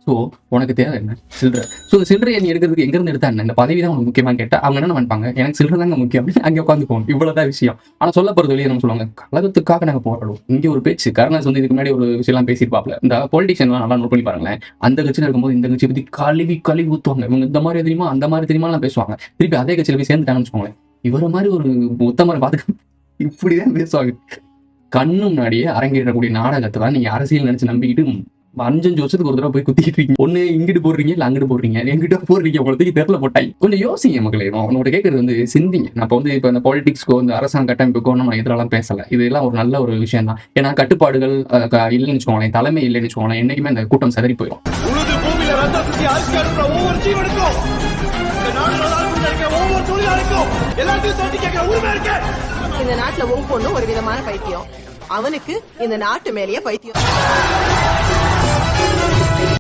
So உனக்கு தேவை என்ன? சில்லறை. ஸோ சில்லறையை நீ எடுக்கிறதுக்கு எங்கேருந்து எடுத்தா என்ன? இந்த பதவி தான் உனக்கு முக்கியமாக கேட்டால் அவங்க என்ன நினைப்பாங்க, எனக்கு சில்லறை தாங்க முக்கியம் அப்படின்னு அங்கே உட்காந்து போகணும். இவ்வளோதான் விஷயம். ஆனால் சொல்ல போகிறது வெளியே நம்ம சொல்லுவாங்க, கழகத்துக்காக நாங்கள் போராடுவோம். இங்கே ஒரு பேச்சு கருணாஸ் வந்து இதுக்கு முன்னாடி ஒரு விஷயம்லாம் பேசியிருப்பாப்ல. இந்த பொலிட்டிஷியன்லாம் நல்லா நோட் பண்ணி பாருங்களேன். அந்த கட்சியில் இருக்கும்போது இந்த கட்சியை பற்றி கழுவி ஊற்றுவாங்க. இவங்க இந்த மாதிரி தெரியுமா அந்த மாதிரி தெரியுமாலாம் பேசுவாங்க. திருப்பி அதே கட்சியில் போய் சேர்ந்துட்டாங்கன்னு வச்சுக்கோங்களேன், இவரை மாதிரி ஒரு உத்தமரை பார்த்துக்க இப்படிதான் பேசுவாங்க. கண்ணு முன்னாடியே அரங்கேறக்கூடிய நாடகத்தை தான் நீங்க அரசியல் நினைச்சு நம்பிக்கிட்டு 5 வருஷத்துக்கு ஒரு தடவை போய் குத்திக்கிட்டு இருக்கீங்க. ஒண்ணு இங்கிட்டு போடுறீங்க இல்ல அங்கிட்டு போடுறீங்க, எங்கிட்ட போடுறீங்க, உங்களுக்கு தெரியல போட்டாய். கொஞ்சம் யோசிங்க மக்களே. உன்னோட கேட்கறது வந்து சிந்திங்க. நான் இப்போ இந்த பாலிடிக்ஸ்க்கோ இந்த அரசாங்க கட்டமைப்புக்கோ நம்ம எதிரெல்லாம் பேசல. இதெல்லாம் ஒரு நல்ல ஒரு விஷயம் தான். ஏன்னா கட்டுப்பாடுகள் இல்லைன்னு வச்சுக்கோங்களேன், தலைமை இல்லைன்னு வச்சுக்கோங்களேன், என்னைக்குமே அந்த கூட்டம் சிதறி போயிடும். இந்த நாட்டுல ஒவ்வொன்றும் ஒரு விதமான பைத்தியம். அவனுக்கு இந்த நாட்டு மேலேயே பைத்தியம்.